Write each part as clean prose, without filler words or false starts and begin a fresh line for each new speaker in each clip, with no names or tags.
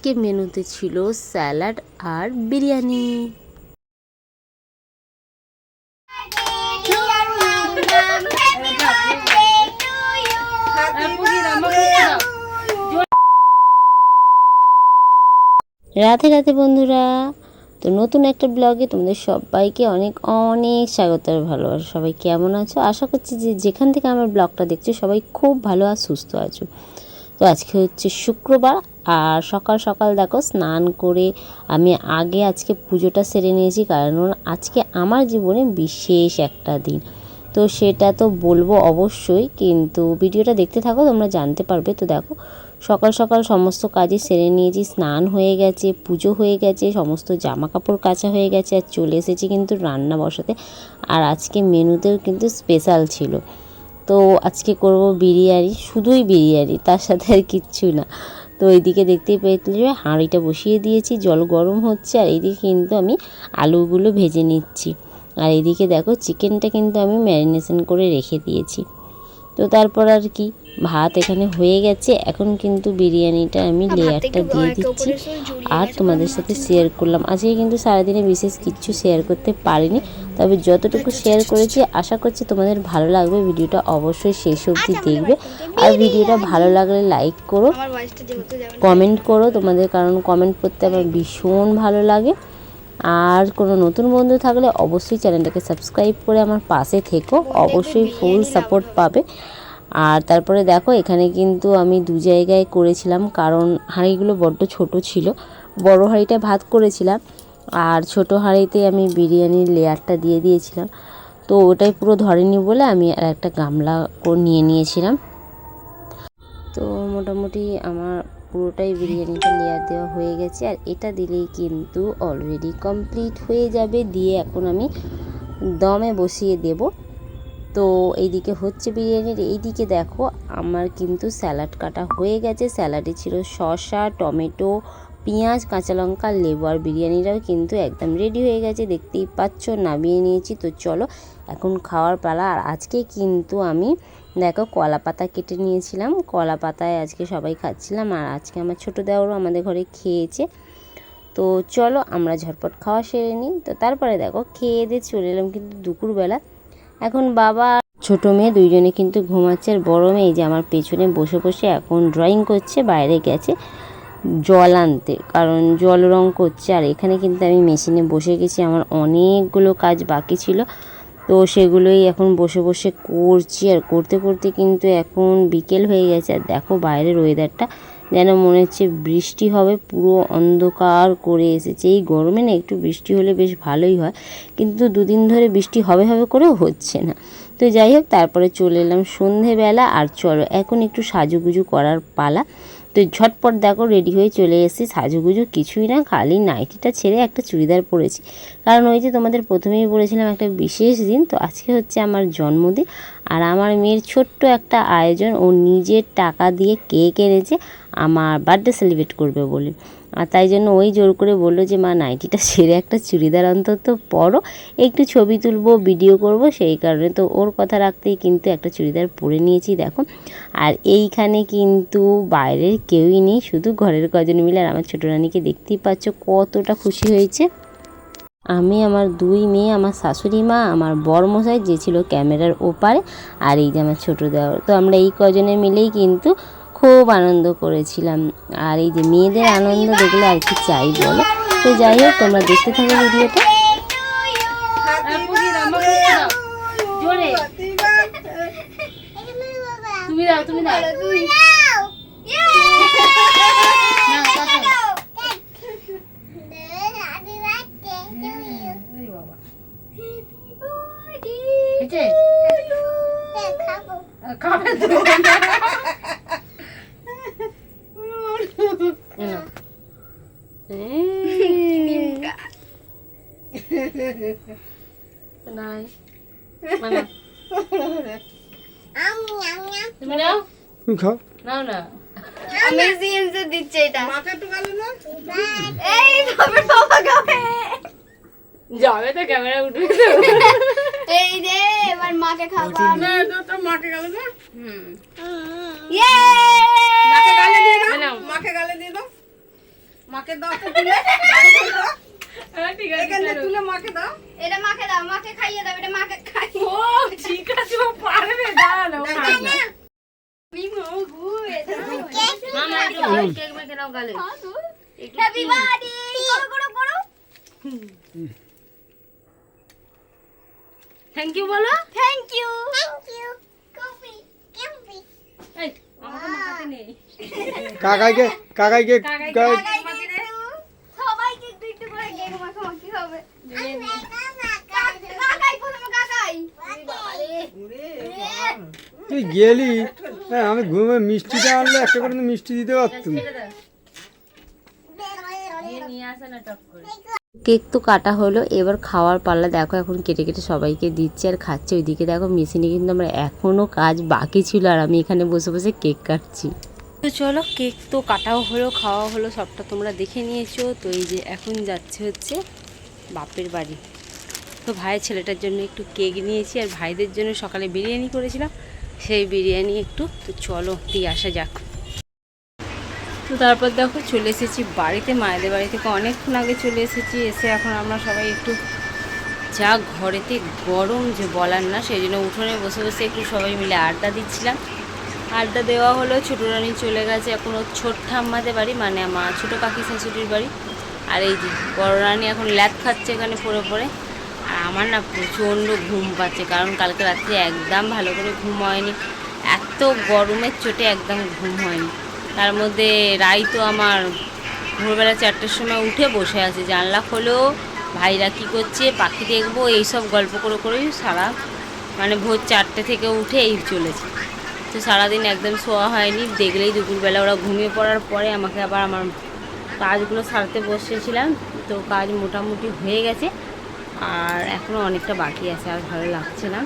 আজকে মেনুতে ছিল স্যালাড আর বিরিয়ানি। রাধে রাধে বন্ধুরা, তো নতুন একটা ব্লগে তোমাদের সবাইকে অনেক অনেক স্বাগত আর ভালোবাসা। সবাই কেমন আছো? আশা করছি যে যেখান থেকে আমার ব্লগটা দেখছো সবাই খুব ভালো আর সুস্থ আছো। তো আজকে হচ্ছে শুক্রবার, আর সকাল সকাল দেখো স্নান করে আমি আজকে পুজোটা সেরে নিয়েছি, কারণ আজকে আমার জীবনে বিশেষ একটা দিন। তো সেটা তো বলবো অবশ্যই, কিন্তু ভিডিওটা দেখতে থাকো, তোমরা জানতে পারবে। তো দেখো সকাল সকাল সমস্ত কাজই সেরে নিয়েছি, স্নান হয়ে গেছে, পুজো হয়ে গেছে, সমস্ত জামা কাপড় কাচা হয়ে গেছে, আর চলে এসেছি কিন্তু রান্না বসাতে। আর আজকে মেনুতেও কিন্তু স্পেশাল ছিল। তো আজকে করব বিরিয়ানি, শুধুই বিরিয়ানি, তার সাথে আর কিচ্ছু না। তো এইদিকে দেখতেই পেয়েছিলে হাঁড়িটা বসিয়ে দিয়েছি, জল গরম হচ্ছে, আর এইদিকে কিন্তু আমি আলুগুলো ভেজে নিচ্ছি। আর এইদিকে দেখো চিকেনটা কিন্তু আমি ম্যারিনেশন করে রেখে দিয়েছি। তো তারপর আর কি, ভাত এখানে হয়ে গেছে, এখন কিন্তু বিরিয়ানিটা আমি লেয়ারটা দিয়ে দিচ্ছি আর তোমাদের সাথে শেয়ার করলাম। আজকে কিন্তু সারাদিনে বিশেষ কিচ্ছু শেয়ার করতে পারিনি, তবে যতটুকু শেয়ার করেছি আশা করছি তোমাদের ভালো লাগবে। ভিডিওটা অবশ্যই শেষ অবধি দেখবে, আর ভিডিওটা ভালো লাগলে লাইক করো, কমেন্ট করো তোমাদের, কারণ কমেন্ট করতে আমার ভীষণ ভালো লাগে। আর কোনো নতুন বন্ধু থাকলে অবশ্যই চ্যানেলটাকে সাবস্ক্রাইব করে আমার পাশে থেকো, অবশ্যই ফুল সাপোর্ট পাবে। আর তারপরে দেখো এখানে কিন্তু আমি দু জায়গায় করেছিলাম, কারণ হাঁড়িগুলো বড্ড ছোট ছিল। বড় হাঁড়িটা ভাত করেছিলাম, আর ছোট হাঁড়িতে আমি বিরিয়ানির লেয়ারটা দিয়ে দিয়েছিলাম। তো ওটাই পুরো ধরেনি বলে আমি আর একটা গামলা নিয়ে নিয়েছিলাম। তো মোটামুটি আমার পুরোটাই বিরিয়ানিটা লেয়ার দেওয়া হয়ে গেছে, আর এটা দিলেই কিন্তু অলরেডি কমপ্লিট হয়ে যাবে। দিয়ে এখন আমি দমে বসিয়ে দেব। তো এইদিকে হচ্ছে বিরিয়ানির, এইদিকে দেখো আমার কিন্তু স্যালাড কাটা হয়ে গেছে। স্যালাডে ছিল শসা, টমেটো, পেঁয়াজ, কাঁচা লঙ্কা, লেবু, আর বিরিয়ানিটাও কিন্তু একদম রেডি হয়ে গেছে, দেখতেই পাচ্ছ। নামিয়ে নিয়েছি। তো চলো এখন খাওয়ার পালা। আর আজকে কিন্তু আমি দেখো কলা পাতা কেটে নিয়েছিলাম, কলা পাতায় আজকে সবাই খাচ্ছিলাম, আর আজকে আমার ছোটো দেওরও আমাদের ঘরে খেয়েছে। তো চলো আমরা ঝটপট খাওয়া সেরে নিই। তো তারপরে দেখো খেয়ে দিয়ে চলে এলাম কিন্তু দুপুরবেলা। এখন বাবা ছোট মেয়ে দুইজনে কিন্তু ঘুমাচ্ছে, আর বড় মেয়ে যে আমার পেছনে বসে বসে এখন ড্রয়িং করছে, বাইরে গেছে জল আনতে, কারণ জল রং করছে। আর এখানে কিন্তু আমি মেশিনে বসে গেছি, আমার অনেকগুলো কাজ বাকি ছিল, তো সেগুলোই এখন বসে বসে করছি। আর করতে করতে কিন্তু এখন বিকেল হয়ে গেছে, আর দেখো বাইরের ওয়েদারটা যেন মনে হচ্ছে বৃষ্টি হবে, পুরো অন্ধকার করে এসেছে। এই গরমে না একটু বৃষ্টি হলে বেশ ভালোই হয়, কিন্তু দুদিন ধরে বৃষ্টি হবে হবে করেও হচ্ছে না। তো যাই হোক, তারপরে চলে এলাম সন্ধেবেলা। আর চলো এখন একটু সাজুগুজু করার পালা। তো ঝটপট দেখো রেডি হয়ে চলে এসেছি। সাজুগুজু কিছুই না, খালি নাইটিটা ছেড়ে একটা চুড়িদার পরেছি, কারণ ওই যে তোমাদের প্রথমেই বলেছিলাম একটা বিশেষ দিন। তো আজকে হচ্ছে আমার জন্মদিন, আর আমার মেয়ের ছোট্ট একটা আয়োজন, ও নিজের টাকা দিয়ে কেক এনেছে আমার বার্থডে সেলিব্রেট করবে বলে। আর তাই জন্য ওই জোর করে বললো যে মা নাইটিটা ছেড়ে একটা চুড়িদার অন্তত পরো, একটু ছবি তুলবো, ভিডিও করব, সেই কারণে তো ওর কথা রাখতেই কিন্তু একটা চুড়িদার পরে নিয়েছি দেখো। আর এইখানে কিন্তু বাইরের কেউই নেই, শুধু ঘরের কজন মিলে। আর আমার ছোটো রানীকে দেখতেই পাচ্ছ কতটা খুশি হয়েছে। আমি, আমার দুই মেয়ে, আমার শাশুড়ি মা, আমার বরমশাই যে ছিল ক্যামেরার ওপারে, আর এই যে আমার ছোটো দেওর। তো আমরা এই কজনে মিলেই কিন্তু খুব আনন্দ করেছিলাম। আর এই যে মেয়েদের আনন্দ দেখলে আর কি চাই বলো। তো যাই হোক, তোমরা দেখতে থাকো ভিডিওটা। তুমি দাও, তুমি দাও। যাবে তো ক্যামেরা উঠবে তো। এই রে এবার মাকে খাওয়া না, তো মাকে গালে না। ইয়ে মাকে গালে দিয়ে দাও, মাকে গালে দিয়ে দাও।
মাকে দাও তো তুলে ঠিক আছে এখানে তুলে মাকে দাও, এটা মাকে দাও, মাকে খাইয়ে দাও, এটা মাকে খাই। ও ঠিক আছে, ও পারবে, দাও খাই না বিমগু এটা মামা কেক মেকে নাও গালে। হ্যাপি বার্থডে করো করো করো। থ্যাংক ইউ বলো। Thank you coffee coffee. এই আমাকে মাখাতে নেই।
কাকাইকে কাকাইকে
সবাইকে একটু একটু করে কেক মাখামাখি হবে। কাকাই প্রথমে কাকাই।
তুই গেলি, হ্যাঁ আমি ঘুমে মিষ্টিটা আনলে একটা করে মিষ্টি দিতে পারতুম।
কেক তো কাটা হলো, এবার খাওয়ার পাল্লা। দেখো এখন কেটে কেটে সবাইকে দিচ্ছে আর খাচ্ছে। ওইদিকে দেখো মেশিনে কিন্তু আমরা এখনও কাজ বাকি ছিল আর আমি এখানে বসে বসে কেক কাটছি। তো চলো, কেক তো কাটাও হলো, খাওয়া হলো, সবটা তোমরা দেখে নিয়েছো। তো এই যে এখন যাচ্ছে হচ্ছে বাপের বাড়ি। তো ভাইয়ের ছেলেটার জন্য একটু কেক নিয়েছি আর ভাইদের জন্য সকালে বিরিয়ানি করেছিলাম, সেই বিরিয়ানি একটু। তো চলো দিয়ে আসা যাক। তো তারপর দেখো চলে এসেছি বাড়িতে, মায়েদের বাড়ি থেকে অনেকক্ষণ আগে চলে এসেছি। এসে এখন আমরা সবাই একটু, যা ঘরেতে গরম যে বলার না, সেই জন্য উঠোনে বসে বসে একটু সবাই মিলে আড্ডা দিচ্ছিলাম। আড্ডা দেওয়া হলো। ছোটো রানী চলে গেছে এখন ওর ছোট ঠাম্মাদের বাড়ি, মানে আমার ছোটো কাকি শাশুড়ির বাড়ি। আর এই যে বড় রানী এখন ল্যাদ খাচ্ছে এখানে পড়ে পড়ে। আর আমার না প্রচণ্ড ঘুম পাচ্ছে, কারণ কালকে রাত্রে একদম ভালো করে ঘুম হয়নি, এত গরমের চোটে একদম ঘুম হয়নি। তার মধ্যে রাই তো আমার ভোরবেলা 4টের সময় উঠে বসে আছে, জানলা খোলো, ভাইরা কী করছে, পাখি দেখবো, এইসব গল্প করে করেই সারা মানে ভোর 4টে থেকে উঠে এই চলেছে। তো সারাদিন একদম শোয়া হয়নি। দেখলেই দুপুরবেলা ওরা ঘুমিয়ে পড়ার পরে আমাকে আবার আমার কাজগুলো সারতে বসেছিলাম। তো কাজ মোটামুটি হয়ে গেছে, আর এখনও অনেকটা বাকি আছে, আর ভালো লাগছে না।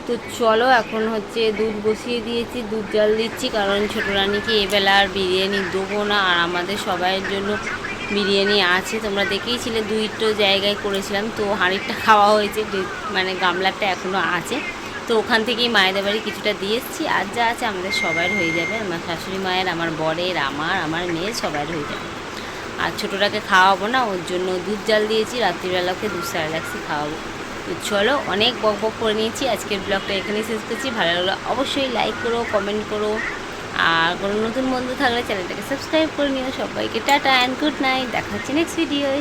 তো চলো এখন হচ্ছে দুধ বসিয়ে দিয়েছি, দুধ জল দিচ্ছি, কারণ ছোটো রানীকে এবেলা আর বিরিয়ানি দেবো না, আর আমাদের সবাইয়ের জন্য বিরিয়ানি আছে। তোমরা দেখেইছিলে 2টো জায়গায় করেছিলাম, তো হাঁড়িটা খাওয়া হয়েছে, মানে গামলাটা এখনও আছে। তো ওখান থেকেই মায়েদের বাড়ি কিছুটা দিয়ে এসেছি, আর যা আছে আমাদের সবাইয়ের হয়ে যাবে, আমার শাশুড়ি মায়ের, আমার বরের, আমার মেয়ের, সবাইয়ের হয়ে যাবে। আর ছোটোটাকে খাওয়াবো না, ওর জন্য দুধ জাল দিয়েছি, রাত্রিবেলা ওকে দুধ স্যালাক্সি খাওয়াবো। তো চলো, অনেক বক বক করে নিয়েছি, আজকের ব্লগটা এখানেই শেষ করছি। ভালো লাগলো অবশ্যই লাইক করো, কমেন্ট করো, আর কোনো নতুন বন্ধু থাকলে চ্যানেলটাকে সাবস্ক্রাইব করে নিও। সবাইকে টাটা অ্যান্ড গুড নাইট, দেখা হচ্ছে নেক্সট ভিডিওয়।